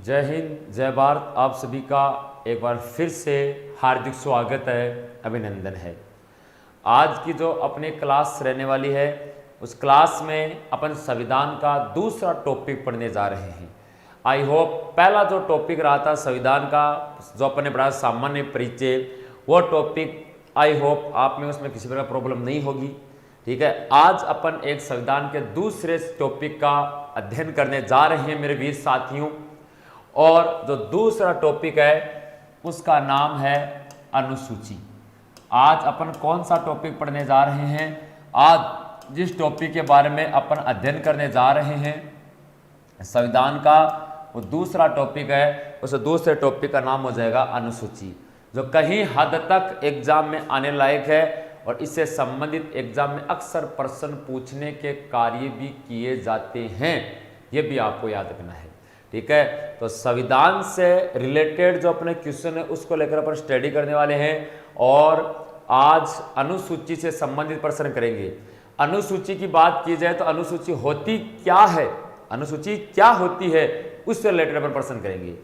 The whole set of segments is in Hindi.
जय हिंद, जय भारत। आप सभी का एक बार फिर से हार्दिक स्वागत है, अभिनंदन है। आज की जो अपनी क्लास रहने वाली है उस क्लास में अपन संविधान का दूसरा टॉपिक पढ़ने जा रहे हैं। आई होप पहला जो टॉपिक रहा था संविधान का, जो अपने पढ़ा सामान्य परिचय, वो टॉपिक आई होप आप में उसमें किसी प्रकार प्रॉब्लम नहीं होगी। ठीक है, आज अपन एक संविधान के दूसरे टॉपिक का अध्ययन करने जा रहे हैं मेरे वीर साथियों। और जो दूसरा टॉपिक है उसका नाम है अनुसूची। आज अपन कौन सा टॉपिक पढ़ने जा रहे हैं? आज जिस टॉपिक के बारे में अपन अध्ययन करने जा रहे हैं संविधान का, वो दूसरा टॉपिक है। उस दूसरे टॉपिक का नाम हो जाएगा अनुसूची, जो कहीं हद तक एग्जाम में आने लायक है और इससे संबंधित एग्जाम में अक्सर प्रश्न पूछने के कार्य भी किए जाते हैं। ये भी आपको याद रखना है। ठीक है, तो संविधान से रिलेटेड जो अपने क्वेश्चन है उसको लेकर अपन स्टडी करने वाले हैं और आज अनुसूची से संबंधित प्रश्न करेंगे। अनुसूची की बात की जाए तो अनुसूची होती क्या है, अनुसूची क्या होती है, उससे रिलेटेड अपन प्रश्न करेंगे।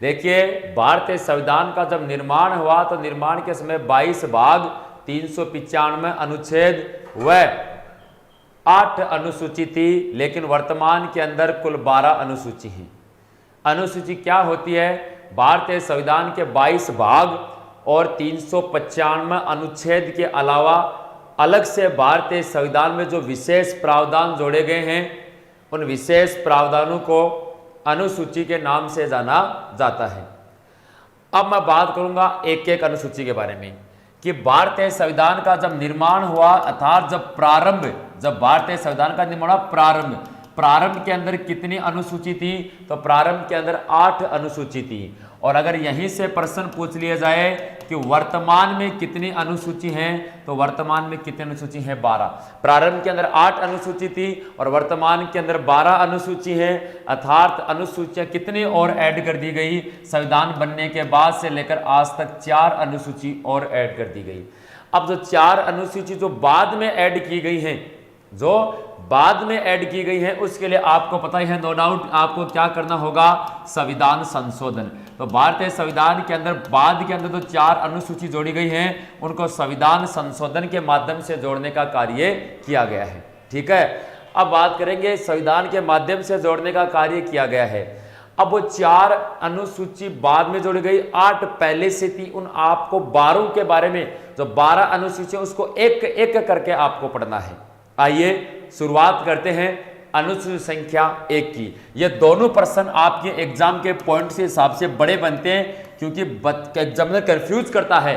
देखिए, भारतीय संविधान का जब निर्माण हुआ तो निर्माण के समय 22 भाग 395 अनुच्छेद व 8 अनुसूची थी, लेकिन वर्तमान के अंदर कुल 12 अनुसूची हैं। अनुसूची क्या होती है? भारतीय संविधान के 22 भाग और 395 अनुच्छेद के अलावा अलग से भारतीय संविधान में जो विशेष प्रावधान जोड़े गए हैं उन विशेष प्रावधानों को अनुसूची के नाम से जाना जाता है। अब मैं बात करूंगा एक एक अनुसूची के बारे में कि भारतीय संविधान का जब निर्माण हुआ, अर्थात जब भारतीय संविधान का निर्माण हुआ, प्रारंभ के अंदर कितनी अनुसूची थी? तो प्रारंभ के अंदर 8 अनुसूची थी। और अगर यहीं से प्रश्न पूछ लिया जाए कि वर्तमान में कितनी अनुसूची हैं, तो वर्तमान में कितनी अनुसूची हैं? 12। प्रारंभ के अंदर 8 अनुसूची थी और वर्तमान के अंदर 12 अनुसूची हैं, अर्थात अनुसूचियां कितनी और ऐड कर दी गई? संविधान बनने के बाद से लेकर आज तक 4 अनुसूची और ऐड कर दी गई। अब जो 4 अनुसूची जो बाद में ऐड की गई हैं, उसके लिए आपको पता ही है, नो डाउट आपको क्या करना होगा? संविधान संशोधन। तो भारतीय संविधान के अंदर बाद के अंदर जो 4 अनुसूची जोड़ी गई हैं उनको संविधान संशोधन के माध्यम से जोड़ने का कार्य किया गया है। ठीक है, अब बात करेंगे संविधान के माध्यम से जोड़ने का कार्य किया गया है। अब वो 4 अनुसूची बाद में जोड़ी गई, 8 पहले से थी। उन आपको 12 के बारे में, जो 12 अनुसूची उसको एक एक करके आपको पढ़ना है। आइए शुरुआत करते हैं अनुसूची संख्या 1 की। ये दोनों प्रश्न आपके एग्जाम के पॉइंट के हिसाब से बड़े बनते हैं, क्योंकि एग्जामिनर कंफ्यूज करता है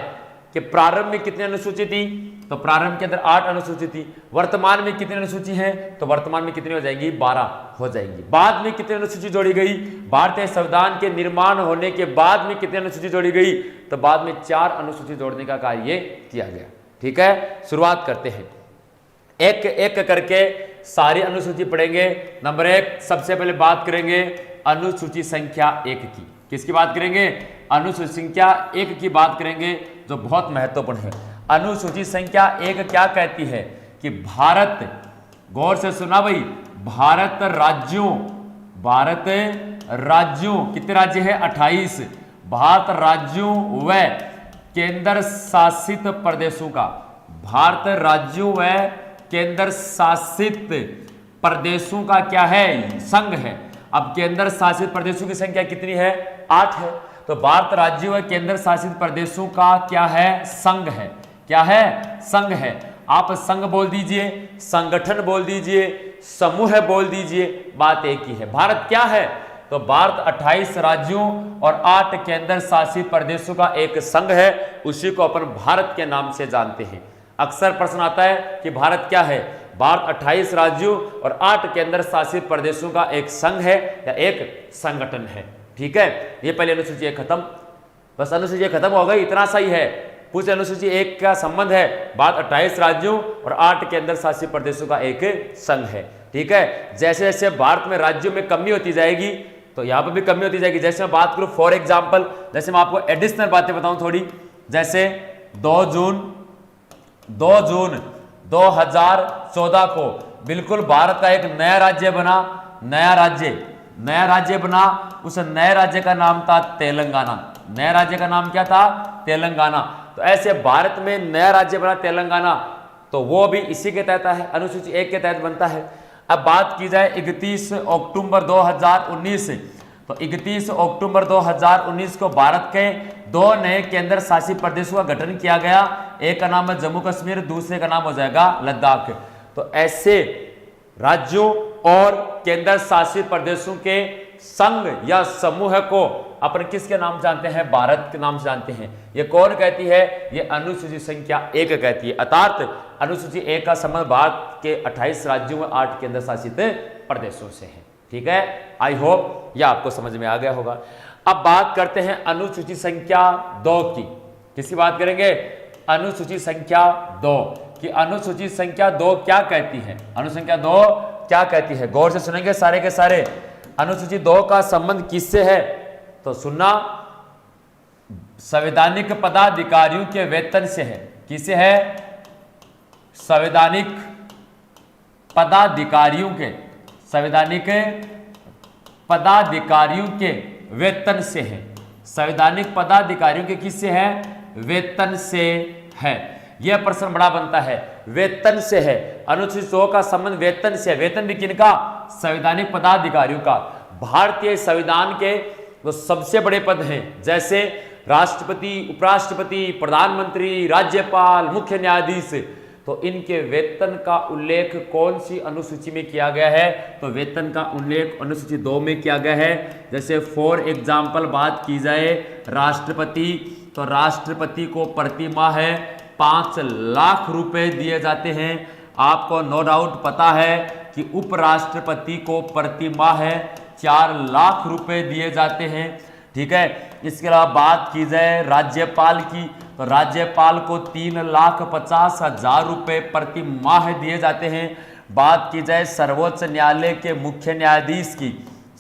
कि प्रारंभ में कितनी अनुसूची थी, तो प्रारंभ के अंदर 8 अनुसूची थी। वर्तमान में कितनी अनुसूची है, तो वर्तमान में कितनी हो जाएंगी? 12 हो जाएंगी। बाद में कितनी अनुसूची जोड़ी गई? भारतीय संविधान के निर्माण होने के बाद में कितनी अनुसूची जोड़ी गई? तो बाद में 4 अनुसूची जोड़ने का कार्य किया गया। ठीक है, शुरुआत करते हैं, एक एक करके सारी अनुसूची पढ़ेंगे। नंबर 1, सबसे पहले बात करेंगे अनुसूची संख्या 1 की। किसकी बात करेंगे? अनुसूची संख्या 1 की बात करेंगे, जो बहुत महत्वपूर्ण है। अनुसूची संख्या 1 क्या कहती है कि भारत, गौर से सुना भाई, भारत राज्यों कितने राज्य है? 28। भारत राज्यों व केंद्र शासित प्रदेशों का, भारत राज्यों व केंद्र शासित प्रदेशों का क्या है? संघ है। अब केंद्र शासित प्रदेशों की संख्या कितनी है? 8 है। तो भारत राज्यों व केंद्र शासित प्रदेशों का क्या है? संघ है। क्या है? संघ है। आप संघ बोल दीजिए, संगठन बोल दीजिए, समूह बोल दीजिए, बात एक ही है। भारत क्या है? तो भारत 28 राज्यों और 8 केंद्र शासित प्रदेशों का एक संघ है। उसी को अपन भारत के नाम से जानते हैं। अक्सर प्रश्न आता है कि भारत क्या है? भारत 28 राज्यों और 8 केंद्र शासित प्रदेशों का एक संघ है या एक संगठन है। ठीक है, ये पहले अनुसूची 1 खत्म। बस अनुसूची 1 खत्म हो गई, इतना सही है। पूछ अनुसूची 1 का संबंध है भारत 28 राज्यों और 8 केंद्र शासित प्रदेशों का एक संघ है। ठीक है, जैसे जैसे भारत में राज्यों में कमी होती जाएगी तो यहाँ पर भी कमी होती जाएगी। जैसे मैं बात करूँ फॉर एग्जाम्पल, जैसे मैं आपको एडिशनल बातें बताऊं थोड़ी, जैसे 2 जून 2014 को बिल्कुल भारत का एक नया राज्य बना, नया राज्य बना, उस नए राज्य का नाम था तेलंगाना। नए राज्य का नाम क्या था? तेलंगाना। तो ऐसे भारत में नया राज्य बना तेलंगाना, तो वो भी इसी के तहत है, अनुसूची 1 के तहत बनता है। अब बात की जाए 31 अक्टूबर 2019, तो 31 अक्टूबर 2019 को भारत के 2 नए केंद्र शासित प्रदेशों का गठन किया गया। एक का नाम है जम्मू कश्मीर, दूसरे का नाम हो जाएगा लद्दाख। तो ऐसे राज्यों और केंद्र शासित प्रदेशों के संघ या समूह को अपन किसके नाम जानते हैं? भारत के नाम से जानते हैं। ये कौन कहती है? ये अनुसूची संख्या 1 कहती है। अर्थात अनुसूची 1 का संबंध भारत के 28 राज्यों में 8 केंद्र शासित प्रदेशों से है। ठीक है, आई होप यह आपको समझ में आ गया होगा। अब बात करते हैं अनुसूची संख्या 2 की। किसकी बात करेंगे? अनुसूची संख्या 2 कि अनुसूची संख्या 2 क्या कहती है? अनुसंख्या 2 क्या कहती है? गौर से सुनेंगे सारे के सारे। अनुसूची 2 का संबंध किससे है? तो सुनना, संवैधानिक पदाधिकारियों के वेतन से है। किससे है? संवैधानिक पदाधिकारियों के, संवैधानिक पदाधिकारियों के वेतन से है। संवैधानिक पदाधिकारियों के किससे है? वेतन से है। यह प्रश्न बड़ा बनता है, वेतन से है। अनुसूची 2 का संबंध वेतन से है। वेतन भी किनका? संवैधानिक पदाधिकारियों का। भारतीय संविधान के जो सबसे बड़े पद हैं, जैसे राष्ट्रपति, उपराष्ट्रपति, प्रधानमंत्री, राज्यपाल, मुख्य न्यायाधीश, तो इनके वेतन का उल्लेख कौन सी अनुसूची में किया गया है? तो वेतन का उल्लेख अनुसूची 2 में किया गया है। जैसे फॉर एग्जाम्पल बात की जाए राष्ट्रपति, तो राष्ट्रपति को प्रति माह 5 लाख रुपए दिए जाते हैं। आपको नो डाउट पता है कि उपराष्ट्रपति को प्रति माह 4 लाख रुपए दिए जाते हैं। ठीक है, इसके अलावा बात की जाए राज्यपाल की, तो राज्यपाल को 3,50,000 रुपए प्रति माह दिए जाते हैं। बात की जाए सर्वोच्च न्यायालय के मुख्य न्यायाधीश की,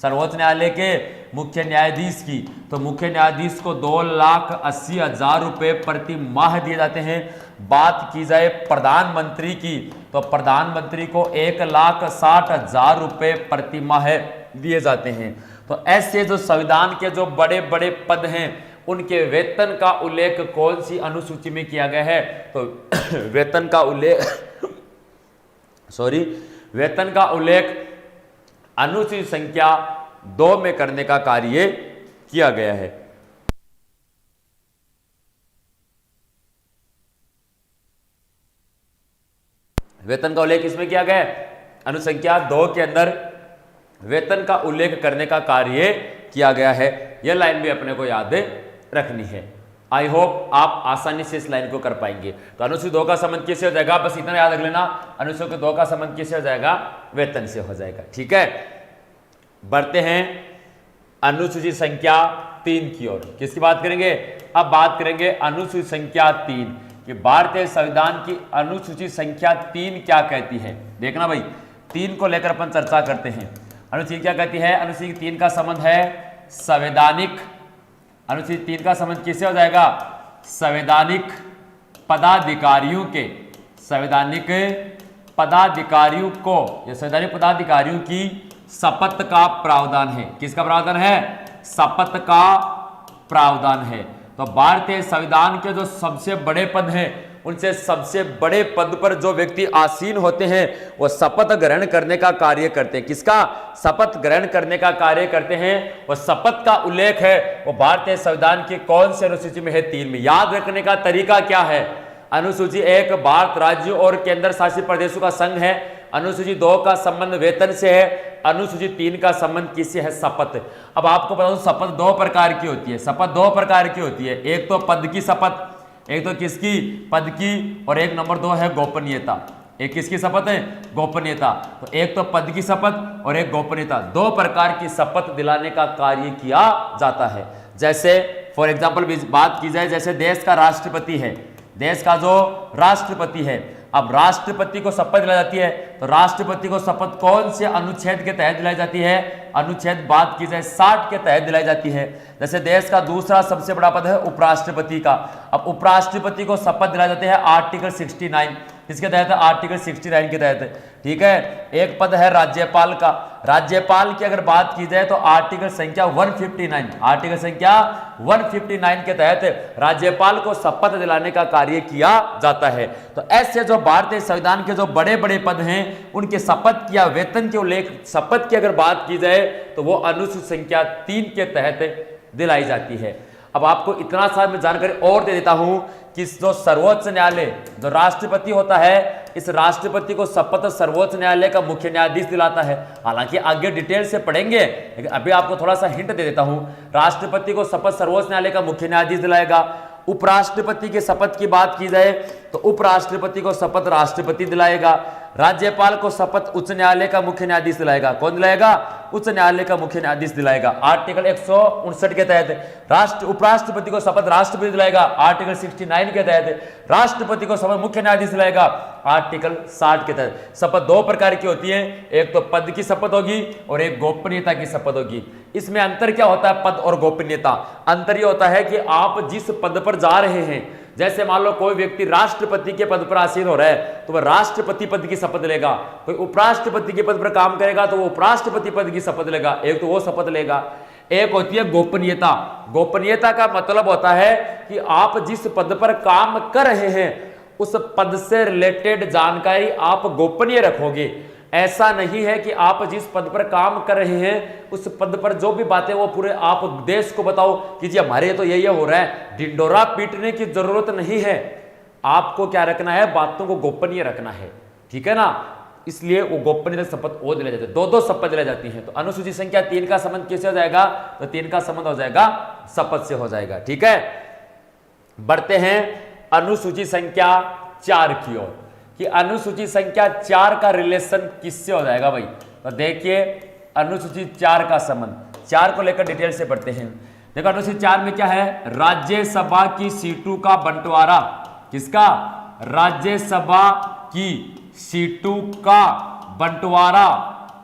सर्वोच्च न्यायालय के मुख्य न्यायाधीश की, तो मुख्य न्यायाधीश को 2,80,000 रुपए प्रति माह दिए जाते हैं। बात की जाए प्रधानमंत्री की, तो प्रधानमंत्री को 1,60,000 रुपए प्रति माह दिए जाते हैं। तो ऐसे जो संविधान के जो बड़े बड़े पद हैं, उनके वेतन का उल्लेख कौन सी अनुसूची में किया गया है? तो वेतन का उल्लेख वेतन का उल्लेख अनुसूची संख्या 2 में करने का कार्य किया गया है। वेतन का उल्लेख इसमें किया गया है, अनुसंख्या 2 के अंदर वेतन का उल्लेख करने का कार्य किया गया है। यह लाइन भी अपने को याद रखनी है। आई होप आप आसानी से इस लाइन को कर पाएंगे। तो अनुसूची 2 का संबंध किससे हो जाएगा? बस इतना याद रख लेना, अनुसूची 2 का संबंध किससे हो जाएगा? वेतन से हो जाएगा। ठीक है, बढ़ते हैं अनुसूची संख्या 3 की ओर। किसकी बात करेंगे? अब बात करेंगे अनुसूची संख्या 3 कि भारतीय संविधान की अनुसूची संख्या 3 क्या कहती है। देखना भाई, 3 को लेकर अपन चर्चा करते हैं। अनुसूची क्या कहती है? अनुसूची 3 का संबंध है संवैधानिक, अनुसूची 3 का संबंध किससे हो जाएगा? संवैधानिक पदाधिकारियों के, संवैधानिक पदाधिकारियों को, या संवैधानिक पदाधिकारियों की शपथ का प्रावधान है। किसका प्रावधान है? शपथ का प्रावधान है। तो भारतीय संविधान के जो सबसे बड़े पद हैं, उनसे सबसे बड़े पद पर जो व्यक्ति आसीन होते हैं, वो शपथ ग्रहण करने का कार्य करते हैं। किसका? शपथ ग्रहण करने का कार्य करते हैं। वो शपथ का उल्लेख है वो भारतीय संविधान की कौन सी अनुसूची में है? 3 में। याद रखने का तरीका क्या है? अनुसूची 1 भारत राज्यों और केंद्र शासित प्रदेशों का संघ है। अनुसूची 2 का संबंध वेतन से है। अनुसूची 3 का संबंध किससे है? शपथ। अब आपको बता दूं, शपथ 2 प्रकार की होती है। शपथ 2 प्रकार की होती है। एक तो पद की शपथ, एक तो किसकी? पद की, और एक नंबर 2 है गोपनीयता। एक किसकी शपथ है? गोपनीयता। तो एक तो पद की शपथ और एक गोपनीयता। 2 प्रकार की शपथ दिलाने का कार्य किया जाता है। जैसे फॉर एग्जाम्पल बात की जाए, जैसे देश का राष्ट्रपति है, देश का जो राष्ट्रपति है, अब राष्ट्रपति को शपथ दिलाई जाती है, तो राष्ट्रपति को शपथ कौन से अनुच्छेद के तहत दिलाई जाती है? अनुच्छेद बात की जाए 60 के तहत दिलाई जाती है। जैसे देश का दूसरा सबसे बड़ा पद है उपराष्ट्रपति का। अब उपराष्ट्रपति को शपथ दिलाई जाती है आर्टिकल 69, किसके तहत? आर्टिकल 69 के तहत। ठीक है, एक पद है राज्यपाल का। राज्यपाल की अगर बात की जाए तो आर्टिकल संख्या 159, आर्टिकल संख्या 159 के तहत राज्यपाल को शपथ दिलाने का कार्य किया जाता है। तो ऐसे जो भारतीय संविधान के जो बड़े बड़े पद हैं उनके शपथ या वेतन के उल्लेख, शपथ की अगर बात की जाए तो वो अनुसूची संख्या 3 के तहत दिलाई जाती है। अब आपको इतना सा मैं जानकारी और दे देता हूं कि जो सर्वोच्च न्यायालय, जो राष्ट्रपति होता है, इस राष्ट्रपति को शपथ सर्वोच्च न्यायालय का मुख्य न्यायाधीश दिलाता है। हालांकि आगे डिटेल से पढ़ेंगे, लेकिन अभी आपको थोड़ा सा हिंट दे देता हूं। राष्ट्रपति को शपथ सर्वोच्च न्यायालय का मुख्य न्यायाधीश दिलाएगा। उपराष्ट्रपति के शपथ की बात की जाए तो उपराष्ट्रपति को शपथ राष्ट्रपति दिलाएगा। राज्यपाल को शपथ उच्च न्यायालय का मुख्य न्यायाधीश दिलाएगा। कौन दिलाएगा? उच्च न्यायालय का मुख्य न्यायाधीश दिलाएगा। आर्टिकल 159 के तहत उपराष्ट्रपति को शपथ राष्ट्रपति दिलाएगा। आर्टिकल 69 के तहत राष्ट्रपति को शपथ मुख्य न्यायाधीश दिलाएगा। आर्टिकल 60 के तहत शपथ दो प्रकार की होती है, एक तो पद की शपथ होगी और एक गोपनीयता की शपथ होगी। इसमें अंतर क्या होता है? पद और गोपनीयता। अंतर यह होता है कि आप जिस पद पर जा रहे हैं, जैसे मान लो कोई व्यक्ति राष्ट्रपति के पद पर आसीन हो रहा है तो वह राष्ट्रपति पद की शपथ लेगा। कोई उपराष्ट्रपति के पद पर काम करेगा तो वो उपराष्ट्रपति पद की शपथ लेगा। एक तो वो शपथ लेगा। एक होती है गोपनीयता। गोपनीयता का मतलब होता है कि आप जिस पद पर काम कर रहे हैं उस पद से रिलेटेड जानकारी आप गोपनीय रखोगे। ऐसा नहीं है कि आप जिस पद पर काम कर रहे हैं उस पद पर जो भी बातें वो पूरे आप देश को बताओ कि जी हमारे तो ये हो रहा है। ढिंडोरा पीटने की जरूरत नहीं है। आपको क्या रखना है? बातों को गोपनीय रखना है। ठीक है ना? इसलिए वो गोपनीय शपथ वो दिलाई जाती है। दो शपथ दिलाई जाती है। तो अनुसूची संख्या 3 का संबंध किससे हो जाएगा? तो 3 का संबंध हो जाएगा शपथ से हो जाएगा। ठीक है, बढ़ते हैं अनुसूची संख्या 4 की ओर कि अनुसूची संख्या 4 का रिलेशन किससे हो जाएगा भाई। तो देखिए अनुसूची 4 का संबंध, 4 को लेकर डिटेल से पढ़ते हैं। देखो अनुसूची 4 में क्या है? राज्यसभा की सीटों का बंटवारा। किसका? राज्यसभा की सीटों का बंटवारा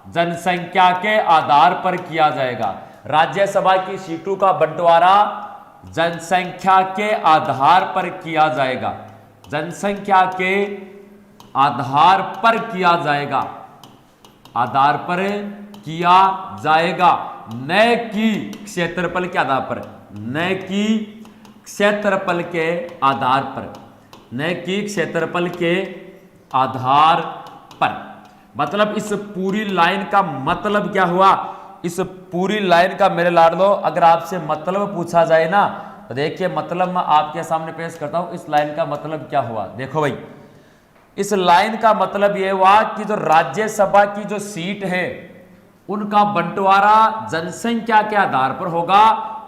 जनसंख्या के आधार पर किया जाएगा। राज्यसभा की सीटों का बंटवारा जनसंख्या के आधार पर किया जाएगा। जनसंख्या के आधार पर किया जाएगा। आधार पर किया जाएगा, न कि क्षेत्रफल के आधार पर। न कि क्षेत्रफल के आधार पर। न कि क्षेत्रफल के आधार पर। मतलब इस पूरी लाइन का मतलब क्या हुआ? इस पूरी लाइन का मेरे लाडलो अगर आपसे मतलब पूछा जाए ना तो देखिए मतलब मैं आपके सामने पेश करता हूं। इस लाइन का मतलब क्या हुआ? देखो भाई, इस लाइन का मतलब यह हुआ कि जो राज्यसभा की जो सीट है उनका बंटवारा जनसंख्या के आधार पर होगा,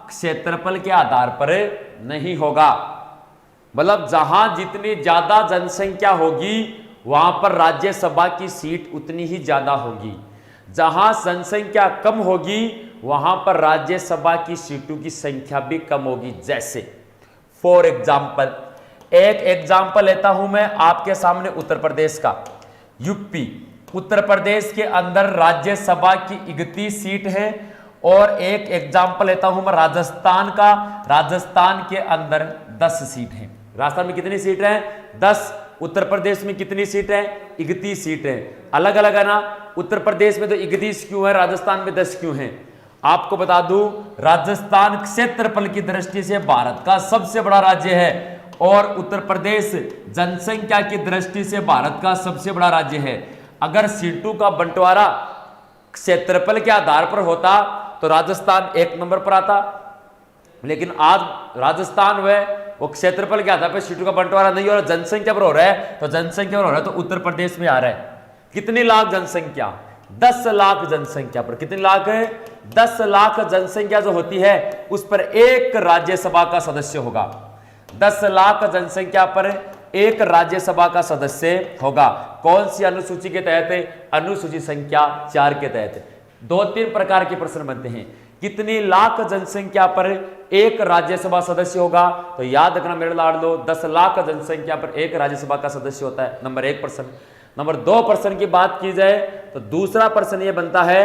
क्षेत्रफल के आधार पर नहीं होगा। मतलब जहां जितनी ज्यादा जनसंख्या होगी वहां पर राज्यसभा की सीट उतनी ही ज्यादा होगी। जहां जनसंख्या कम होगी वहां पर राज्यसभा की सीटों की संख्या भी कम होगी। जैसे फॉर एग्जाम्पल, एक एग्जाम्पल लेता हूं मैं आपके सामने उत्तर प्रदेश का। यूपी, उत्तर प्रदेश के अंदर राज्यसभा की 31 सीट है। और एक एग्जाम्पल लेता हूं मैं राजस्थान का। राजस्थान के अंदर 10 सीट है। राजस्थान में कितनी सीट है? 10। उत्तर प्रदेश में कितनी सीट है? 31 सीट है। अलग अलग है ना? उत्तर प्रदेश में तो 31 क्यों है, राजस्थान में 10 क्यों है? आपको बता दूं, राजस्थान क्षेत्रफल की दृष्टि से भारत का सबसे बड़ा राज्य है और उत्तर प्रदेश जनसंख्या की दृष्टि से भारत का सबसे बड़ा राज्य है। अगर सीटों का बंटवारा क्षेत्रफल के आधार पर होता तो राजस्थान 1 नंबर पर आता, लेकिन आज राजस्थान वो क्षेत्रफल के आधार पर सीटों का बंटवारा नहीं हो रहा, जनसंख्या पर हो रहा है। तो जनसंख्या पर हो रहा है तो उत्तर प्रदेश में आ रहा है। कितनी लाख जनसंख्या? 10 लाख जनसंख्या पर। कितनी लाख है? 10 लाख जनसंख्या जो होती है उस पर एक राज्यसभा का सदस्य होगा। 10 लाख जनसंख्या पर एक राज्यसभा का सदस्य होगा। कौन सी अनुसूची के तहत? अनुसूची संख्या 4 के तहत। 2-3 प्रकार के प्रश्न बनते हैं। कितनी लाख जनसंख्या पर एक राज्यसभा सदस्य होगा? तो याद रखना मेरे लाडलो, 10 लाख जनसंख्या पर एक राज्यसभा का सदस्य होता है। नंबर 1 प्रश्न। नंबर 2 प्रश्न की बात की जाए तो दूसरा प्रश्न यह बनता है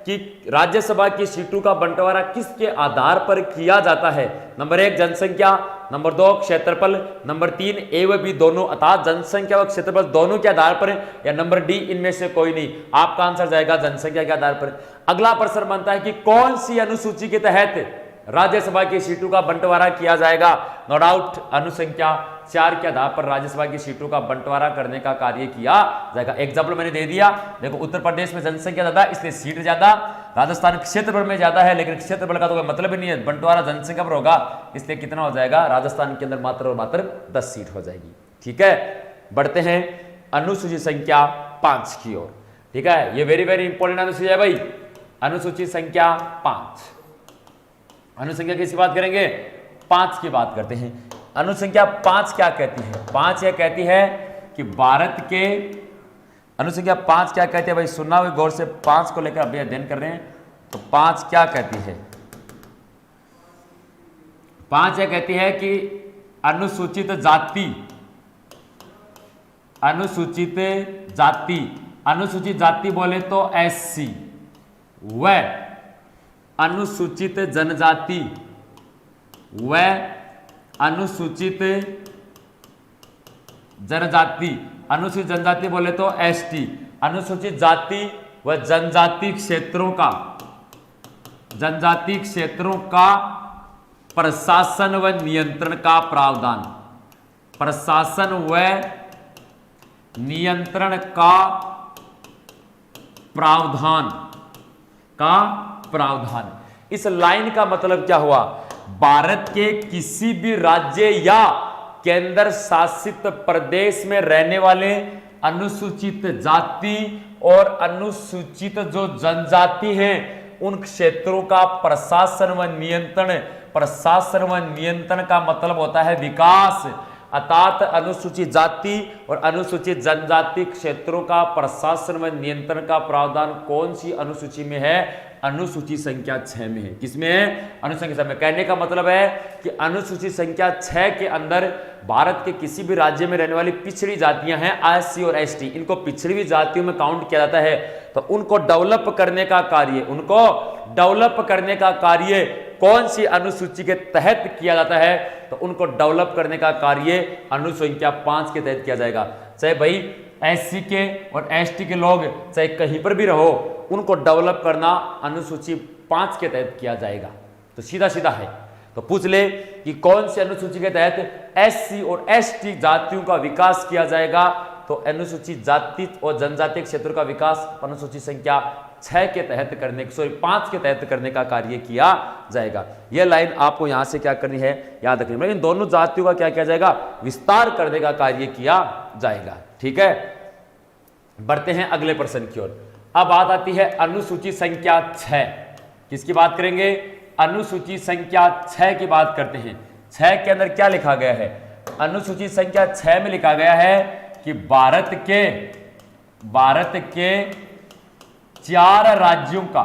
कि राज्यसभा की सीटों का बंटवारा किसके आधार पर किया जाता है? नंबर 1 जनसंख्या, नंबर 2 क्षेत्रफल, नंबर 3 ए व बी दोनों, अर्थात जनसंख्या व क्षेत्रफल दोनों के आधार पर, या नंबर डी इनमें से कोई नहीं। आपका आंसर जाएगा जनसंख्या के आधार पर। अगला प्रश्न बनता है कि कौन सी अनुसूची के तहत राज्यसभा की सीटों का बंटवारा किया जाएगा? नो डाउट अनुसंख्या 4 के आधार पर राज्यसभा की सीटों का बंटवारा करने का कार्य किया जाएगा। एग्जाम्पल मैंने दे दिया, देखो उत्तर प्रदेश में जनसंख्या ज्यादा इसलिए सीट ज्यादा, राजस्थान क्षेत्रफल में ज्यादा है लेकिन क्षेत्रफल का तो कोई मतलब ही नहीं है, बंटवारा जनसंख्या पर होगा, इसलिए कितना हो जाएगा? राजस्थान के अंदर मात्र और मात्र 10 सीट हो जाएगी। ठीक है, बढ़ते हैं अनुसूची संख्या 5 की ओर। ठीक है, ये वेरी वेरी इंपॉर्टेंट अनुसूची है भाई, अनुसूची संख्या 5। अनुसंख्या किसकी बात करेंगे? 5 की बात करते हैं। अनुसंख्या 5 क्या कहती है? 5 यह कहती है कि भारत के, अनुसंख्या 5 क्या कहती है भाई? सुनना हुई गौर से, 5 को लेकर अभी अध्ययन कर रहे हैं। तो 5 क्या कहती है? 5 यह कहती है कि अनुसूचित जाति, अनुसूचित जाति, अनुसूचित जाति बोले तो एससी, व अनुसूचित जनजाति व अनुसूचित जनजाति, अनुसूचित जनजाति बोले तो एसटी, अनुसूचित जाति व जनजाति क्षेत्रों का, जनजाति क्षेत्रों का प्रशासन व नियंत्रण का प्रावधान, प्रशासन व नियंत्रण का प्रावधान। इस लाइन का मतलब क्या हुआ? भारत के किसी भी राज्य या केंद्र शासित प्रदेश में रहने वाले अनुसूचित जाति और अनुसूचित जो जनजाति हैं उन क्षेत्रों का प्रशासन व नियंत्रण, प्रशासन व नियंत्रण का मतलब होता है विकास, अर्थात अनुसूचित जाति और अनुसूचित जनजाति क्षेत्रों का प्रशासन व नियंत्रण का प्रावधान कौन सी अनुसूची में है? अनुसूची संख्या 6 में है। किसमें है? अनुसूची संख्या में। कहने का मतलब है कि अनुसूची संख्या 6 के अंदर भारत के किसी भी राज्य में रहने वाली पिछड़ी जातियां हैं, एससी और एसटी, इनको पिछड़ी हुई जातियों में काउंट किया जाता है। तो उनको डेवलप करने का कार्य, उनको डेवलप करने का कार्य कौन सी अनुसूची के तहत किया जाता है? तो उनको डेवलप करने का कार्य अनुसंख्या 5 के तहत किया जाएगा। चाहे भाई एससी के और एसटी के लोग चाहे कहीं पर भी रहो, उनको डेवलप करना अनुसूची 5 के तहत किया जाएगा। तो सीधा सीधा है। तो पूछ ले कि कौन सी अनुसूची के तहत एससी और एसटी जातियों का विकास किया जाएगा? तो अनुसूचित जाति और जनजातीय क्षेत्रों का विकास अनुसूची संख्या 6 के तहत करने, 5 के तहत करने का कार्य किया जाएगा। यह लाइन आपको यहां से क्या करनी है? याद रखनी है। इन दोनों जातियों का क्या किया जाएगा? विस्तार करने का कार्य किया जाएगा। ठीक है, बढ़ते हैं अगले प्रश्न की ओर। अब बात आती है अनुसूची संख्या 6। किसकी बात करेंगे? अनुसूची संख्या 6 की बात करते हैं। 6 के अंदर क्या लिखा गया है? अनुसूची संख्या 6 में लिखा गया है कि भारत के 4 राज्यों का,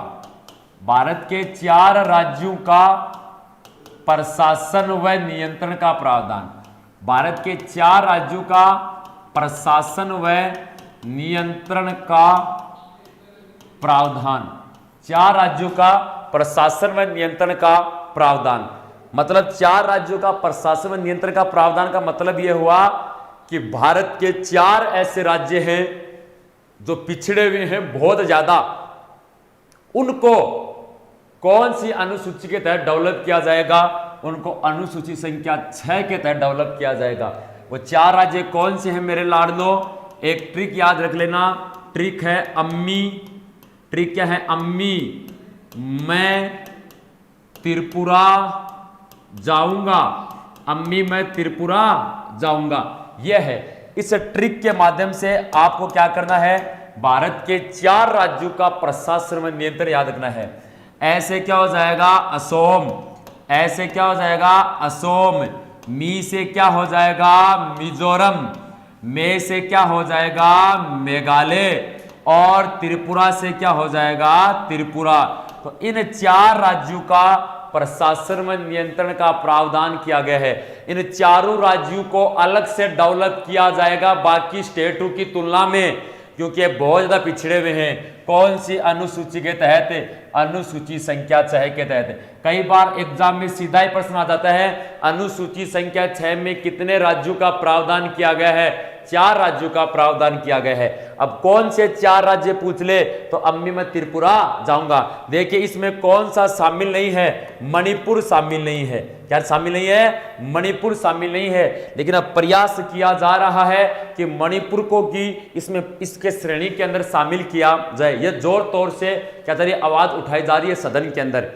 भारत के 4 राज्यों का प्रशासन व नियंत्रण का प्रावधान, भारत के 4 राज्यों का प्रशासन व नियंत्रण का प्रावधान, 4 राज्यों का प्रशासन व नियंत्रण का प्रावधान। मतलब 4 राज्यों का प्रशासन व नियंत्रण का प्रावधान का मतलब यह हुआ कि भारत के 4 ऐसे राज्य हैं जो पिछड़े हुए हैं बहुत ज्यादा, उनको कौन सी अनुसूची के तहत डेवलप किया जाएगा? उनको अनुसूची संख्या 6 के तहत डेवलप किया जाएगा। वो 4 राज्य कौन से हैं मेरे लाडलो? एक ट्रिक याद रख लेना, ट्रिक है अम्मी। ट्रिक क्या है? अम्मी मैं त्रिपुरा जाऊंगा, अम्मी मैं त्रिपुरा जाऊंगा, यह है। इस ट्रिक के माध्यम से आपको क्या करना है? भारत के 4 राज्यों का प्रशासन व नियंत्रण याद रखना है। ऐसे क्या हो जाएगा? असोम, ऐसे क्या हो जाएगा? असोम, मी से क्या हो जाएगा? मिजोरम, मे से क्या हो जाएगा? मेघालय, और त्रिपुरा से क्या हो जाएगा? त्रिपुरा। तो इन 4 राज्यों का प्रशासन व नियंत्रण का प्रावधान किया गया है। इन 4 राज्यों को अलग से डेवलप किया जाएगा बाकी स्टेटों की तुलना में, क्योंकि ये बहुत ज़्यादा पिछड़े हुए हैं। कौन सी अनुसूची के तहत? अनुसूची संख्या 6 के तहत। कई बार एग्जाम में सीधा ही प्रश्न आ जाता है, अनुसूची संख्या 6 में कितने राज्यों का प्रावधान किया गया है? 4 राज्यों का प्रावधान किया गया है। अब कौन से 4 राज्य पूछ ले तो अम्मी मैं त्रिपुरा जाऊंगा। देखिए इसमें कौन सा शामिल नहीं है? मणिपुर शामिल नहीं है। क्या शामिल नहीं है? मणिपुर शामिल नहीं है। लेकिन अब प्रयास किया जा रहा है कि मणिपुर को की इसमें इसके श्रेणी के अंदर शामिल किया जाए। यह जोर तौर से क्या जा रही है? आवाज उठाई जा रही है सदन के अंदर।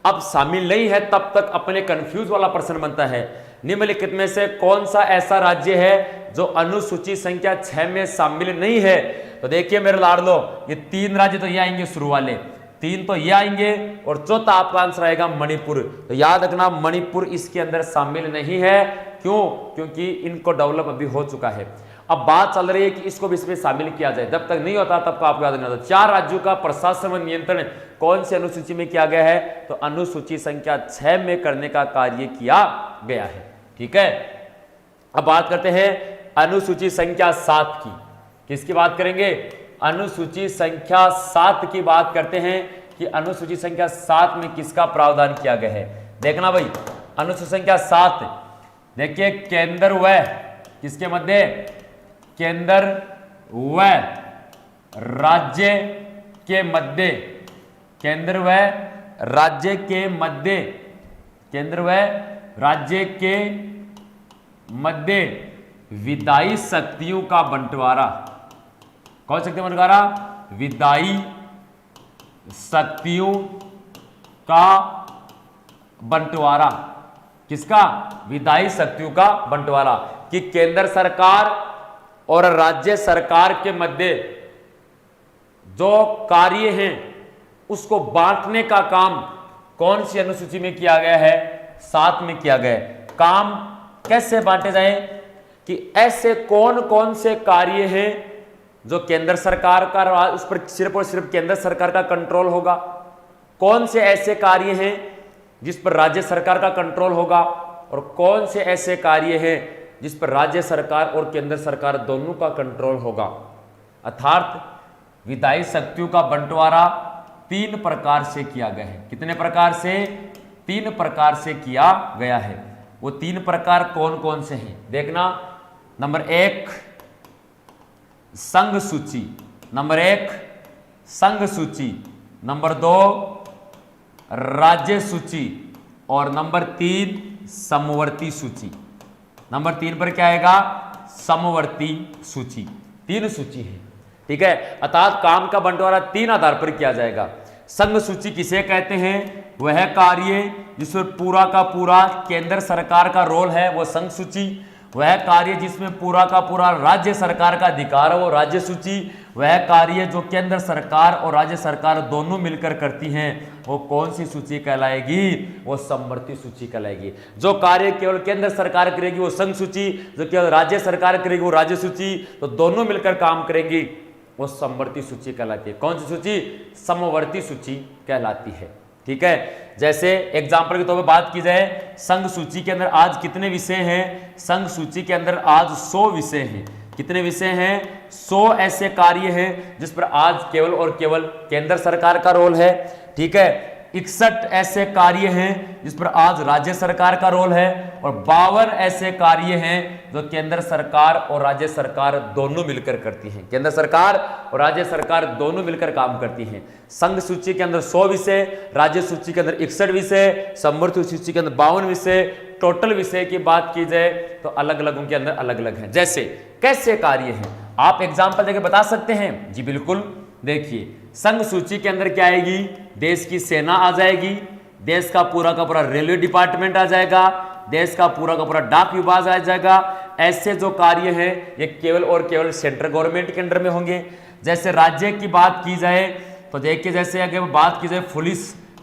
अब शामिल नहीं है तब तक अपने कंफ्यूज वाला प्रश्न बनता है, निम्नलिखित में से कौन सा ऐसा राज्य है जो अनुसूची संख्या 6 में शामिल नहीं है? तो देखिए मेरे लाडलो, ये 3 राज्य तो ये आएंगे शुरू वाले, 3 तो ये आएंगे और चौथा आपका आंसर आएगा मणिपुर। तो याद रखना मणिपुर इसके अंदर शामिल नहीं है। क्यों? क्योंकि इनको डेवलप अभी हो चुका है। अब बात चल रही है कि इसको भी इसमें शामिल किया जाए। जब तक नहीं होता तब आपको याद नहीं होता। 4 राज्यों का प्रशासन व नियंत्रण कौन सी अनुसूची में किया गया है? तो अनुसूची संख्या 6 में करने का कार्य किया गया है। ठीक है, अब बात करते हैं अनुसूची संख्या 7 की। किसकी बात करेंगे? अनुसूची संख्या 7 की बात करते हैं कि अनुसूची संख्या 7 में किसका प्रावधान किया गया है। देखना भाई, अनुसूची संख्या 7 देखिए, केंद्र व किसके मध्य? केंद्र व राज्य के मध्य, केंद्र व राज्य के मध्य, केंद्र व राज्य के मध्य विधायी शक्तियों का बंटवारा। कौन शक्ति बंटवारा? विधायी शक्तियों का बंटवारा। किसका? विधायी शक्तियों का बंटवारा। कि केंद्र सरकार और राज्य सरकार के मध्य जो कार्य हैं उसको बांटने का काम कौन सी अनुसूची में किया गया है? 7 में किया गया है। काम कैसे बांटे जाए? कि ऐसे कौन कौन से कार्य हैं जो केंद्र सरकार का, उस पर सिर्फ और सिर्फ केंद्र सरकार का कंट्रोल होगा, कौन से ऐसे कार्य हैं जिस पर राज्य सरकार का कंट्रोल होगा, और कौन से ऐसे कार्य हैं जिस पर राज्य सरकार और केंद्र सरकार दोनों का कंट्रोल होगा। अर्थात विधायी शक्तियों का बंटवारा 3 प्रकार से किया गया है। कितने प्रकार से? 3 प्रकार से किया गया है। वो 3 प्रकार कौन कौन से हैं देखना। नंबर 1 संघ सूची, नंबर 1 संघ सूची, नंबर 2 राज्य सूची, और नंबर 3 समवर्ती सूची। नंबर 3 पर क्या आएगा? समवर्ती सूची। 3 सूची है। ठीक है, अर्थात काम का बंटवारा 3 आधार पर किया जाएगा। संघ सूची किसे कहते हैं? वह कार्य जिसमें पूरा का पूरा केंद्र सरकार का रोल है, वो संघ सूची। वह कार्य जिसमें पूरा का पूरा राज्य सरकार का अधिकार है, वो राज्य सूची। वह कार्य जो केंद्र सरकार और राज्य सरकार दोनों मिलकर करती हैं, वो कौन सी सूची कहलाएगी? वो समवर्ती सूची कहलाएगी। जो कार्य केवल केंद्र सरकार करेगी वो संघ सूची, जो केवल राज्य सरकार करेगी वो राज्य सूची। तो दोनों मिलकर काम करेंगी, वो समवर्ती सूची कहलाती है। कौन सी सूची? समवर्ती सूची कहलाती है। ठीक है, जैसे एग्जाम्पल के तौर पर बात की जाए, संघ सूची के अंदर आज कितने विषय हैं? संघ सूची के अंदर आज 100 विषय हैं। कितने विषय हैं? 100 ऐसे कार्य हैं जिस पर आज केवल और केवल केंद्र सरकार का रोल है। ठीक है, 61 ऐसे कार्य हैं जिस पर आज राज्य सरकार का रोल है, और 52 ऐसे कार्य हैं जो केंद्र सरकार और राज्य सरकार दोनों मिलकर करती हैं। केंद्र सरकार और राज्य सरकार दोनों मिलकर काम करती हैं। संघ सूची के अंदर 100 विषय, राज्य सूची के अंदर 61 विषय, समवर्ती सूची के अंदर 52 विषय। टोटल विषय की बात की जाए तो अलग अलग उनके अंदर अलग अलग हैं। जैसे कैसे कार्य हैं आप एग्जाम्पल देके बता सकते हैं? जी बिल्कुल। देखिए, संघ सूची के अंदर क्या आएगी? देश की सेना आ जाएगी, देश का पूरा रेलवे डिपार्टमेंट आ जाएगा, देश का पूरा डाक विभाग आ जाएगा। ऐसे जो कार्य हैं ये केवल और केवल सेंट्रल गवर्नमेंट के अंडर में होंगे। जैसे राज्य की बात की जाए तो देखिए, जैसे अगर बात की जाए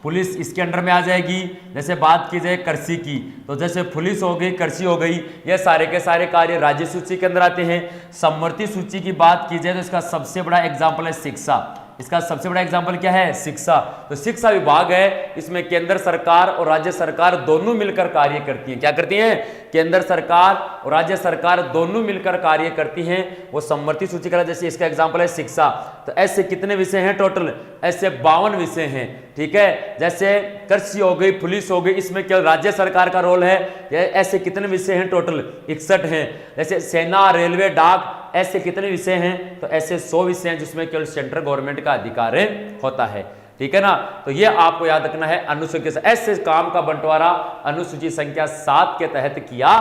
पुलिस इसके अंडर में आ जाएगी। जैसे बात की जाए कृषि की, तो जैसे पुलिस हो गई, कृषि हो गई, ये सारे के सारे कार्य राज्य सूची के अंदर आते हैं। समवर्ती सूची की बात की जाए तो इसका सबसे बड़ा एग्जाम्पल है शिक्षा। इसका सबसे बड़ा एग्जाम्पल क्या है? शिक्षा। तो शिक्षा विभाग है, इसमें केंद्र सरकार और राज्य सरकार दोनों मिलकर कार्य करती हैं। क्या करती हैं? केंद्र सरकार और राज्य सरकार दोनों मिलकर कार्य करती हैं। वो समवर्ती सूची का, जैसे इसका एग्जाम्पल है शिक्षा। तो ऐसे कितने विषय हैं टोटल? ऐसे 52 विषय हैं। ठीक है, जैसे कृषि हो गई, पुलिस हो गई, इसमें केवल राज्य सरकार का रोल है। ऐसे कितने विषय हैं टोटल? 61 हैं। जैसे सेना, रेलवे, डाक, ऐसे कितने विषय हैं? तो ऐसे 100 विषय हैं जिसमें केवल सेंट्रल गवर्नमेंट का अधिकार होता है। ठीक है ना? तो ये आपको याद रखना है। अनुसूची ऐसे काम का बंटवारा अनुसूची संख्या 7 के तहत किया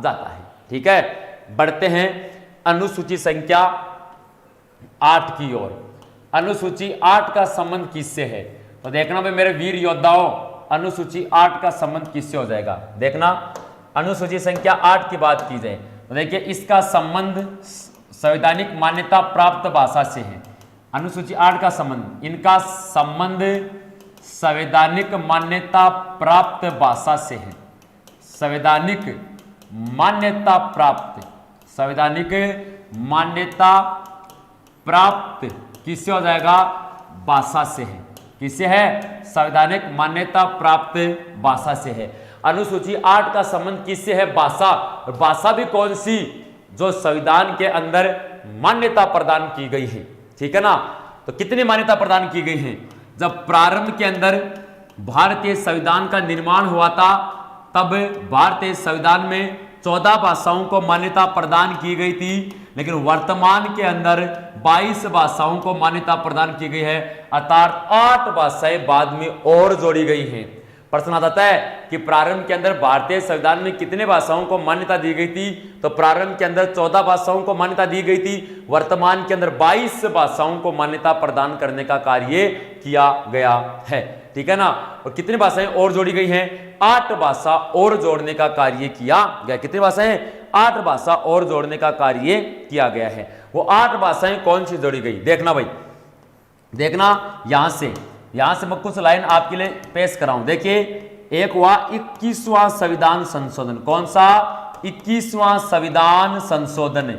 जाता है। ठीक है, बढ़ते हैं अनुसूची संख्या 8 की ओर। अनुसूची 8 का संबंध किससे है? तो देखना भाई मेरे वीर योद्धाओं, अनुसूची 8 का संबंध किससे हो जाएगा? देखना, अनुसूची संख्या 8 की बात की जाए तो देखिए इसका संबंध संवैधानिक मान्यता प्राप्त भाषा से है। अनुसूची 8 का संबंध, इनका संबंध संवैधानिक मान्यता प्राप्त भाषा से है। संवैधानिक मान्यता प्राप्त, संवैधानिक मान्यता प्राप्त किससे हो जाएगा? भाषा से है। किससे है? संवैधानिक मान्यता प्राप्त भाषा से है। अनुसूची 8 का संबंध किससे है? भाषा। और भाषा भी कौन सी? जो संविधान के अंदर मान्यता प्रदान की गई है। ठीक है ना? तो कितनी मान्यता प्रदान की गई है? जब प्रारंभ के अंदर भारतीय संविधान का निर्माण हुआ था, तब भारतीय संविधान में 14 भाषाओं को मान्यता प्रदान की गई थी, लेकिन वर्तमान के अंदर 22 भाषाओं को मान्यता प्रदान की गई है, अर्थात 8 भाषाएं बाद में और जोड़ी गई हैं। प्रश्न आ जाता है कि प्रारंभ के अंदर भारतीय संविधान में कितने भाषाओं को मान्यता दी गई थी? तो प्रारंभ के अंदर 14 भाषाओं को मान्यता दी गई थी, वर्तमान के अंदर 22 भाषाओं को मान्यता प्रदान करने का कार्य किया गया है। ठीक है ना? और कितनी भाषाएं और जोड़ी गई हैं? 8 भाषा और जोड़ने का कार्य किया गया। कितनी भाषाएं? 8 भाषा और जोड़ने का कार्य किया गया है। वो 8 भाषाएं कौन सी जोड़ी गई? देखना भाई, देखना यहां से मैं कुछ लाइन आपके लिए पेश कराऊं। देखिए, एक हुआ 21वां संविधान संशोधन। कौन सा? 21वां संविधान संशोधन।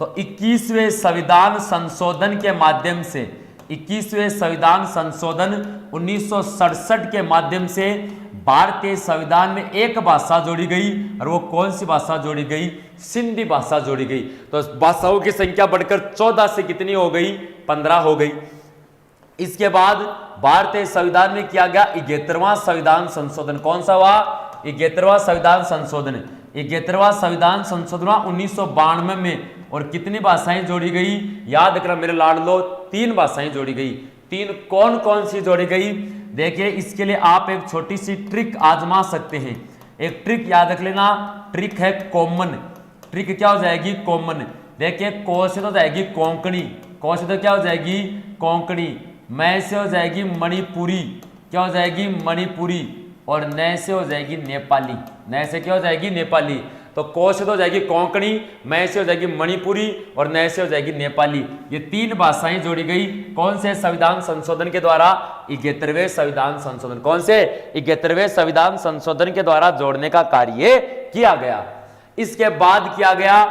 तो 21वें संविधान संशोधन के माध्यम से, 21वें संविधान संशोधन 1967 के माध्यम से भारतीय संविधान में एक भाषा जोड़ी गई, और वो कौन सी भाषा जोड़ी गई? सिंधी भाषा जोड़ी गई। तो भाषाओं की संख्या बढ़कर 14 से कितनी हो गई? 15 हो गई। इसके बाद भारतीय संविधान में किया गया 71वां संविधान संशोधन। कौन सा हुआ? 71वां संविधान संशोधन। 71वां संविधान संशोधन 1992 में, और कितनी भाषाएं जोड़ी गई? याद रखना मेरे लाडलो, 3 भाषाएं जोड़ी गई। 3 कौन कौन सी जोड़ी गई? देखिए, इसके लिए आप एक छोटी सी ट्रिक आजमा सकते हैं। एक ट्रिक याद रख लेना, ट्रिक है कॉमन। ट्रिक क्या हो जाएगी? कॉमन। देखिए, को से तो जाएगी कोंकणी, को से तो क्या हो जाएगी? कोंकणी। मैं से हो जाएगी मणिपुरी, क्या हो जाएगी? मणिपुरी। और न से हो जाएगी नेपाली, न से क्या हो जाएगी? नेपाली। तो को से तो हो जाएगी कोंकणी, मैं से हो जाएगी मणिपुरी, और न से हो जाएगी नेपाली। ये 3 भाषाएं जोड़ी गई। कौन से संविधान संशोधन के द्वारा? 71वें संविधान संशोधन। कौन से? 71वें संविधान संशोधन के द्वारा जोड़ने का कार्य किया गया। इसके बाद किया गया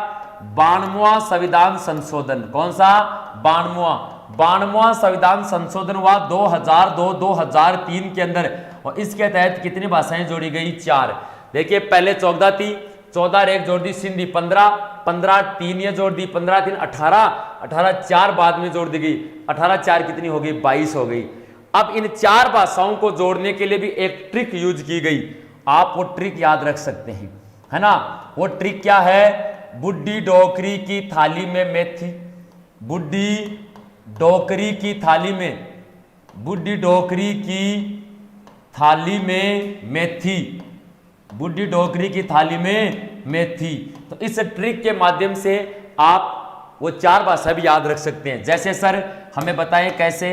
92वां संविधान संशोधन। कौन सा? 92वां संविधान संशोधन हुआ 2002-2003 के अंदर, और इसके तहत कितनी भाषाएं जोड़ी गई? 4। देखिए, पहले 14 थी, 14 और 1 जोड़ दी सिंधी, 15 3 ये जोड़ दी, 15 3 18 4 बाद में जोड़ दी गई, 18 4 कितनी हो गई? 22 हो गई। अब इन 4 भाषाओं को जोड़ने के लिए भी एक ट्रिक यूज की गई। आप वो ट्रिक याद रख सकते हैं, है ना? वो ट्रिक क्या है? बुड्ढी डोकरी की थाली में मेथी, बुड्ढी डोकरी की थाली में, बुड्ढी डोकरी की थाली में मेथी, बुड्ढी डोकरी की थाली में मेथी। तो इस ट्रिक के माध्यम से आप वो 4 भाषा भी याद रख सकते हैं। जैसे सर हमें बताएं कैसे?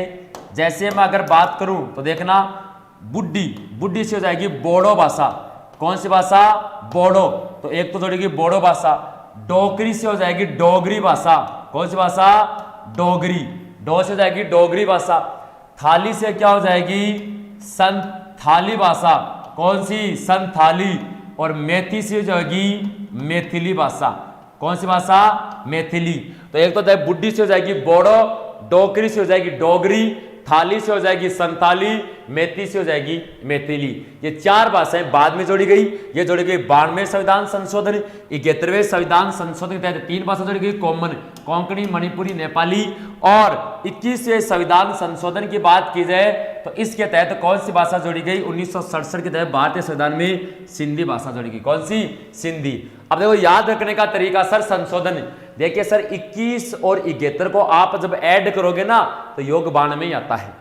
जैसे मैं अगर बात करूं तो देखना, बुड्ढी से हो जाएगी बोडो भाषा। कौन सी भाषा? बोडो। तो एक तो जोड़ेगी बोडो भाषा। डोगरी से हो जाएगी डोगरी भाषा। कौन सी भाषा? डोगरी। डो से हो जाएगी डोगरी भाषा। थाली से क्या हो जाएगी? संथाली भाषा। कौन सी? संथाली। और मेथी से हो जाएगी मैथिली भाषा। कौन सी भाषा? मैथिली। तो एक तो बुड्ढी से हो जाएगी बोडो, डोगरी से हो जाएगी डोगरी, थाली से हो जाएगी संताली, मैती से हो जाएगी मैथिली। ये 4 भाषाएं बाद में जोड़ी गई। ये जोड़ी गई 92वें संविधान संशोधन, 71वें संविधान संशोधन के तहत 3 भाषा जोड़ी गई, कॉमन कोंकणी, मणिपुरी, नेपाली। और 21वें संविधान संशोधन की बात की जाए तो इसके तहत कौन सी भाषा जोड़ी गई? 1967 के तहत भारतीय संविधान में सिंधी भाषा जोड़ी गई। कौन सी? सिंधी। अब देखो याद रखने का तरीका सर, संशोधन देखिए सर 21 और 71 को आप जब ऐड करोगे ना तो योग 92 में ही आता है।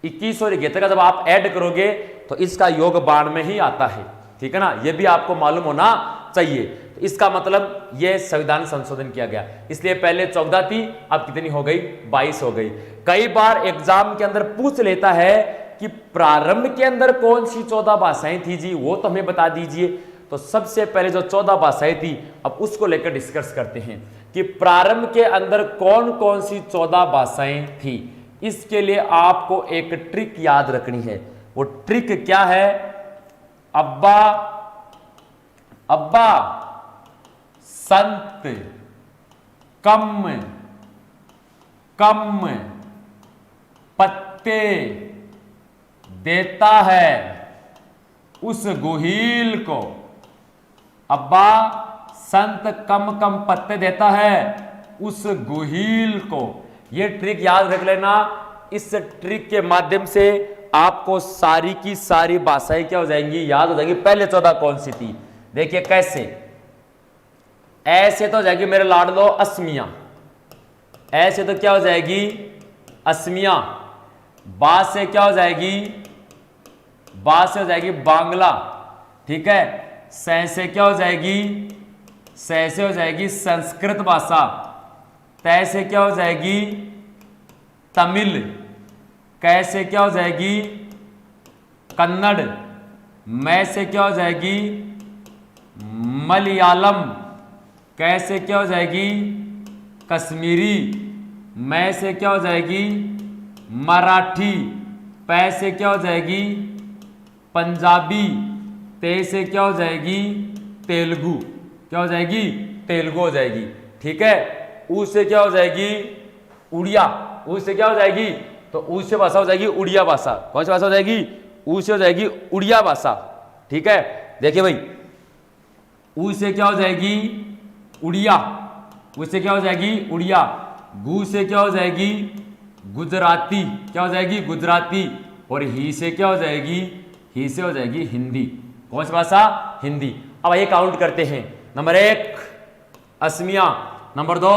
21 और 71 का जब आप ऐड करोगे तो इसका योग 92 में ही आता है, ठीक है ना, ये भी आपको मालूम होना चाहिए। तो इसका मतलब ये संविधान संशोधन किया गया, इसलिए पहले 14 थी, अब कितनी हो गई? 22 हो गई। कई बार एग्जाम के अंदर पूछ लेता है कि प्रारंभ के अंदर कौन सी 14 भाषाएं थी जी, वो तो हमें बता दीजिए। तो सबसे पहले जो 14 भाषाएं थी अब उसको लेकर डिस्कस करते हैं कि प्रारंभ के अंदर कौन कौन सी 14 भाषाएं थी। इसके लिए आपको एक ट्रिक याद रखनी है। वो ट्रिक क्या है? अब्बा अब्बा संत कम कम पत्ते देता है उस गुहील को। अब्बा संत कम कम पत्ते देता है उस गुहील को। ये ट्रिक याद रख लेना। इस ट्रिक के माध्यम से आपको सारी की सारी भाषाएं क्या हो जाएंगी? याद हो जाएंगी। पहले 14 कौन सी थी? देखिए कैसे, ऐसे तो हो जाएगी मेरे लाडलो असमिया, ऐसे तो क्या हो जाएगी? असमिया। बा से क्या हो जाएगी? बा से हो जाएगी बांग्ला, ठीक है। से क्या हो जाएगी? से हो जाएगी संस्कृत भाषा। तय से क्या हो जाएगी? तमिल। कैसे क्या हो जाएगी? कन्नड़। मैं से क्या हो जाएगी? मलयालम। कैसे क्या हो जाएगी? कश्मीरी। मैं से क्या हो जाएगी? मराठी। पै से क्या हो जाएगी? पंजाबी। ते से क्या हो जाएगी? तेलुगु। क्या हो जाएगी? तेलुगु हो जाएगी, ठीक है। ऊ से क्या हो जाएगी? उड़िया। ऊ से क्या हो जाएगी? तो ऊ से भाषा हो जाएगी उड़िया भाषा। कौन सी भाषा हो जाएगी? ऊ से हो जाएगी उड़िया भाषा, ठीक है। देखिए भाई, ऊ से क्या हो जाएगी? उड़िया। ऊ से क्या हो जाएगी? उड़िया। गु से क्या हो जाएगी? गुजराती। क्या हो जाएगी? गुजराती। और ही से क्या हो जाएगी? ही से हो जाएगी हिंदी। कौन सी भाषा? हिंदी। अब ये काउंट करते हैं। Number 1 Asamiya, number 2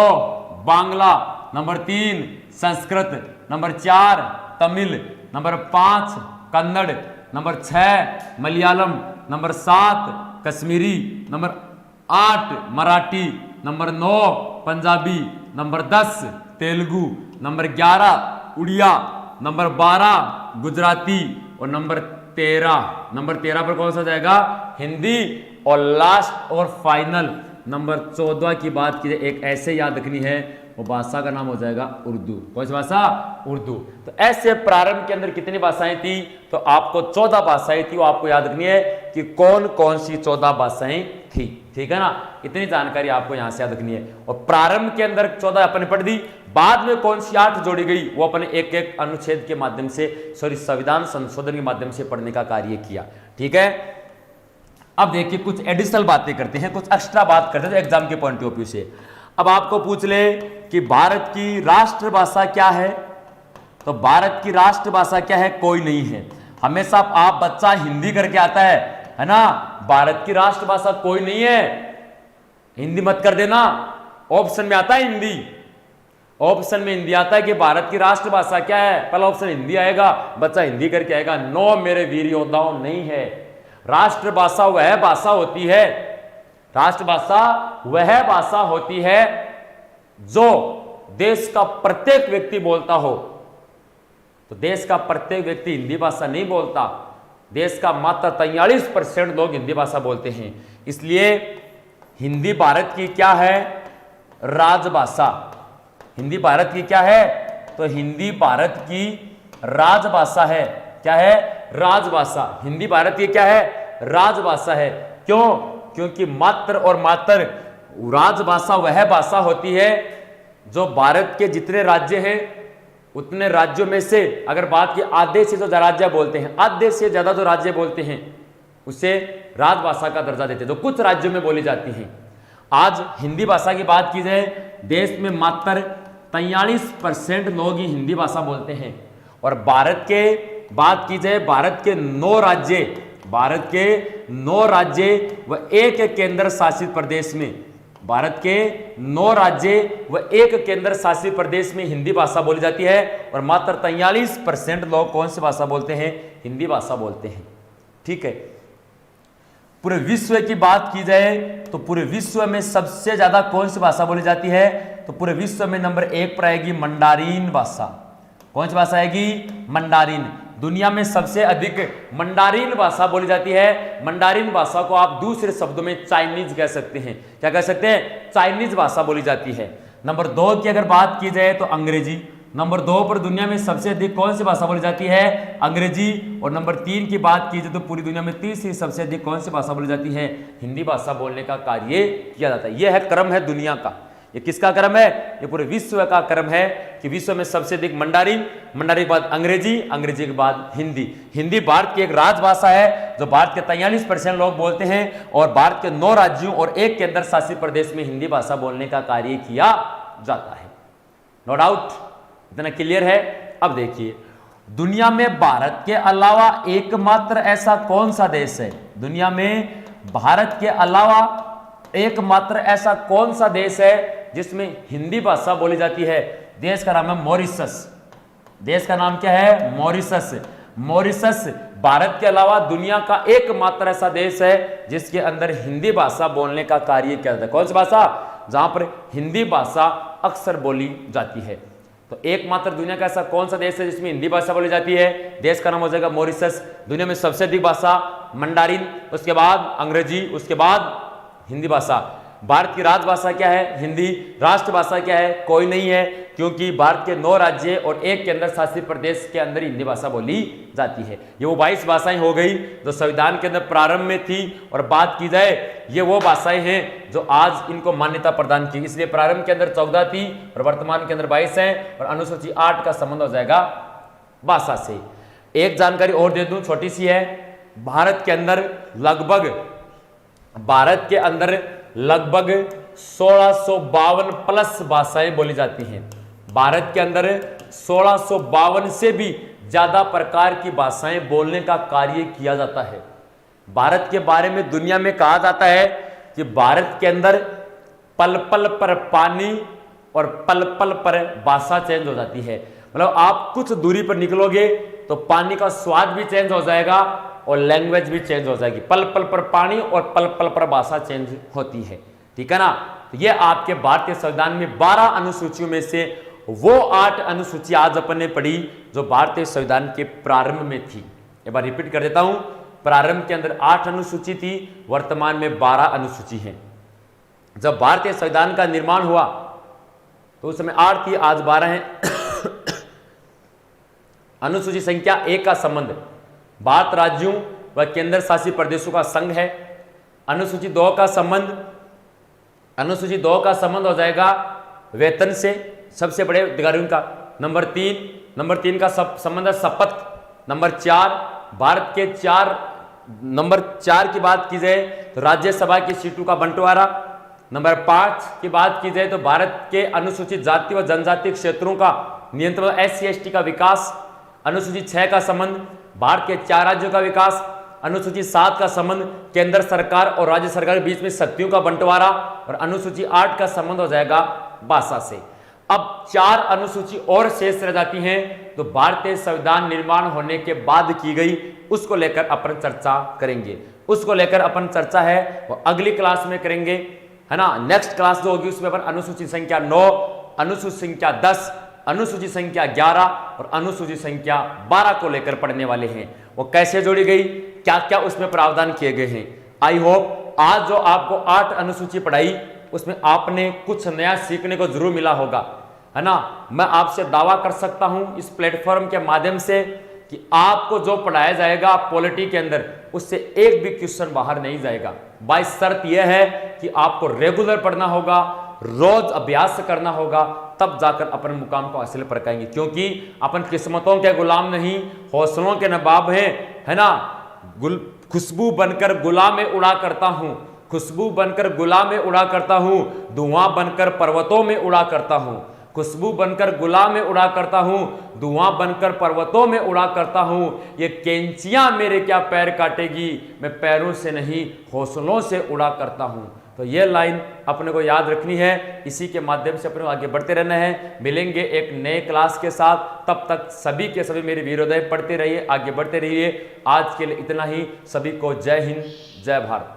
Bangla, number 3 Sanskrit, number 4 Tamil, number 5 Kannada, number 6 Malayalam, number 7 Kashmiri, number 8 Marathi, number 9 Punjabi, number 10 Telugu, number 11 Oriya, number 12 Gujarati और नंबर 13 पर कौन सा जाएगा? हिंदी। और लास्ट और फाइनल नंबर 14 की बात की जाए, एक ऐसे याद रखनी है, वो भाषा का नाम हो जाएगा उर्दू। कौन सी भाषा? उर्दू। तो ऐसे प्रारंभ के अंदर कितनी भाषाएं थी? तो आपको 14 भाषाएं थी, वो आपको याद रखनी है कि कौन कौन सी 14 भाषाएं थी, ठीक है ना। इतनी जानकारी आपको यहां से याद रखनी है। और प्रारंभ के अंदर 14 अपने पढ़ दी, बाद में कौन सी 8 जोड़ी गई वो अपने एक एक अनुच्छेद के माध्यम से, संविधान संशोधन के माध्यम से पढ़ने का कार्य किया, ठीक है। अब देखिए कुछ एडिशनल बातें करते हैं, कुछ एक्स्ट्रा बात करते हैं एग्जाम के पॉइंट ऑफ व्यू से। अब आपको पूछ ले कि भारत की राष्ट्रभाषा क्या है, तो भारत की राष्ट्रभाषा क्या है? कोई नहीं है। हमेशा आप बच्चा हिंदी करके आता है ना। भारत की राष्ट्रभाषा कोई नहीं है, हिंदी मत कर देना। ऑप्शन में आता है हिंदी, ऑप्शन में हिंदी आता है कि भारत की राष्ट्रभाषा क्या है, पहला ऑप्शन हिंदी आएगा, बच्चा हिंदी करके आएगा। नो मेरे वीर योद्धाओं, नहीं है। राष्ट्रभाषा वह भाषा होती है, राष्ट्रभाषा वह भाषा होती है जो देश का प्रत्येक व्यक्ति बोलता हो। तो देश का प्रत्येक व्यक्ति हिंदी भाषा नहीं बोलता, देश का मात्र 43% लोग हिंदी भाषा बोलते हैं। इसलिए हिंदी भारत की क्या है? राजभाषा। हिंदी भारत की क्या है? तो हिंदी भारत की राजभाषा है। क्या है? राजभाषा। हिंदी भारत की क्या है? राजभाषा है। क्यों? क्योंकि मात्र और मात्र राजभाषा वह भाषा होती है जो भारत के जितने राज्य हैं उतने राज्यों में से अगर बात की आधे से जो राज्य बोलते हैं, आधे से ज्यादा जो राज्य बोलते हैं उसे राजभाषा का दर्जा देते हैं, जो कुछ राज्यों में बोली जाती हैं। आज हिंदी भाषा की बात की जाए, देश में मात्र 43% लोग ही हिंदी भाषा बोलते हैं। और भारत के बात की जाए, भारत के 9 राज्य व एक केंद्र शासित प्रदेश में, भारत के 9 राज्य व एक केंद्र शासित प्रदेश में हिंदी भाषा बोली जाती है। और मात्र 43% लोग कौन सी भाषा बोलते हैं? हिंदी भाषा बोलते हैं। ठीक है। पूरे विश्व की बात की जाए तो पूरे विश्व में सबसे ज्यादा कौन सी भाषा बोली जाती है? तो पूरे विश्व में नंबर 1 पर आएगी मंडारीन भाषा। कौन सी भाषा आएगी? मंडारीन। दुनिया में सबसे अधिक मंडारीन भाषा बोली जाती है। मंडारीन भाषा को आप दूसरे शब्दों में चाइनीज कह सकते हैं। क्या कह सकते हैं? चाइनीज भाषा बोली जाती है। नंबर 2 की अगर बात की जाए तो अंग्रेजी। नंबर 2 पर दुनिया में सबसे अधिक कौन सी भाषा बोली जाती है? अंग्रेजी। और नंबर 3 की बात की जाए तो पूरी दुनिया में तीसरी सबसे अधिक कौन सी भाषा बोली जाती है? हिंदी भाषा बोलने का कार्य किया जाता है। यह है क्रम है दुनिया का। ये किसका क्रम है? ये पूरे विश्व का क्रम है कि विश्व में सबसे अधिक मंडारीन, मंडारीन के बाद अंग्रेजी, अंग्रेजी के बाद हिंदी। हिंदी भारत की एक राजभाषा है जो भारत के 43% लोग बोलते हैं। और भारत के 9 राज्यों और एक केंद्र शासित प्रदेश में हिंदी भाषा बोलने का कार्य किया जाता है। नो डाउट, इतना क्लियर है। अब देखिए, दुनिया में भारत के अलावा एकमात्र ऐसा कौन सा देश है? दुनिया में भारत के अलावा एकमात्र ऐसा कौन सा देश है जिसमें हिंदी भाषा बोली जाती है? देश का नाम है मॉरिशस। देश का नाम क्या है? मॉरिशस। मॉरिशस भारत के अलावा दुनिया का एकमात्र ऐसा देश है जिसके अंदर हिंदी भाषा बोलने का कार्य किया जाता है। कौन सी भाषा? जहां पर हिंदी भाषा अक्सर बोली जाती है। तो एकमात्र दुनिया का ऐसा कौन सा देश है जिसमें हिंदी भाषा बोली जाती है? देश का नाम हो जाएगा मॉरिशस। दुनिया में सबसे अधिक भाषा मंडारीन, उसके बाद अंग्रेजी, उसके बाद हिंदी भाषा। भारत की राजभाषा क्या है? हिंदी। राष्ट्रभाषा क्या है? कोई नहीं है, क्योंकि भारत के 9 राज्य और एक केंद्र शासित प्रदेश के अंदर हिंदी भाषा बोली जाती है। ये वो 22 भाषाएं हो गई जो संविधान के अंदर प्रारंभ में थी। और बात की जाए, ये वो भाषाएं हैं जो आज इनको मान्यता प्रदान की। इसलिए प्रारंभ के अंदर 14 थी और वर्तमान के अंदर 22 है। और अनुसूची 8 का संबंध हो जाएगा भाषा से। एक जानकारी और दे दूं, छोटी सी है। भारत के अंदर लगभग 1652 प्लस भाषाएं बोली जाती हैं। भारत के अंदर 1652 से भी ज्यादा प्रकार की भाषाएं बोलने का कार्य किया जाता है। भारत के बारे में दुनिया में कहा जाता है कि भारत के अंदर पल पल पर पानी और पल पल पर भाषा चेंज हो जाती है। मतलब आप कुछ दूरी पर निकलोगे तो पानी का स्वाद भी चेंज हो जाएगा और लैंग्वेज भी चेंज हो जाएगी। पल पल पर पानी और पल पल पर भाषा चेंज होती है। ठीक है ना? तो ये आपके भारतीय संविधान में 12 अनुसूचियों में से वो 8 अनुसूची आज अपन ने पढ़ी जो भारतीय संविधान के प्रारंभ में थी। एक बार रिपीट कर देता हूं, प्रारंभ के अंदर 8 अनुसूची थी, वर्तमान में 12 अनुसूची हैं। जब भारतीय संविधान का निर्माण हुआ तो उस समय 8 थी, आज 12 हैं। अनुसूची संख्या 1 का संबंध भारत राज्यों व केंद्र शासित प्रदेशों का संघ है। अनुसूची 2 का संबंध हो जाएगा वेतन से, सबसे बड़े अधिकारियों का। नंबर 3 का संबंध है शपथ। नंबर 4 भारत के नंबर 4 की बात की जाए तो राज्यसभा की सीटों का बंटवारा। नंबर 5 की बात की जाए तो भारत के अनुसूचित जाति व जनजाति क्षेत्रों का नियंत्रण, SC/ST का विकास। अनुसूची 6 का संबंध भारत के 4 राज्यों का विकास। अनुसूची 7 का संबंध केंद्र सरकार और राज्य सरकार के बीच में शक्तियों का बंटवारा। और अनुसूची 8 का संबंध हो जाएगा भाषा से। अब 4 अनुसूची और शेष रह जाती हैं तो भारतीय संविधान निर्माण होने के बाद की गई, उसको लेकर अपन चर्चा करेंगे। उसको लेकर अपन चर्चा है वो अगली क्लास में करेंगे, है ना। नेक्स्ट क्लास जो होगी उसमें अपन अनुसूची संख्या 9, अनुसूची संख्या 10, अनुसूची संख्या 11 और अनुसूची संख्या 12 को लेकर पढ़ने वाले हैं। वो कैसे जोड़ी गई, क्या क्या उसमें प्रावधान किए गए हैं। आई होप आज जो आपको 8 अनुसूची पढ़ाई उसमें आपने कुछ नया सीखने को जरूर मिला होगा, है ना। मैं आपसे दावा कर सकता हूं इस प्लेटफॉर्म के माध्यम से कि आपको जो पढ़ाया जाएगा पॉलिटी के अंदर उससे एक भी क्वेश्चन बाहर नहीं जाएगा। बाई शर्त यह है कि आपको रेगुलर पढ़ना होगा, रोज अभ्यास करना होगा, तब जाकर अपन मुकाम को हासिल कर पाएंगे, क्योंकि अपन किस्मतों के गुलाम नहीं, हौसलों के नवाब हैं, है ना। खुशबू बनकर गुलाम में उड़ा करता हूँ, खुशबू बनकर गुलाम में उड़ा करता हूँ, धुआं बनकर पर्वतों में उड़ा करता हूँ, खुशबू बनकर गुलाम में उड़ा करता हूँ, धुआं बनकर पर्वतों में उड़ा करता हूँ। ये कैंचियाँ मेरे क्या पैर काटेगी, मैं पैरों से नहीं हौसलों से उड़ा करता हूँ। तो ये लाइन अपने को याद रखनी है, इसी के माध्यम से अपने को आगे बढ़ते रहना है। मिलेंगे एक नए क्लास के साथ, तब तक सभी के सभी मेरे वीरोदय पढ़ते रहिए, आगे बढ़ते रहिए। आज के लिए इतना ही, सभी को जय हिंद, जय भारत।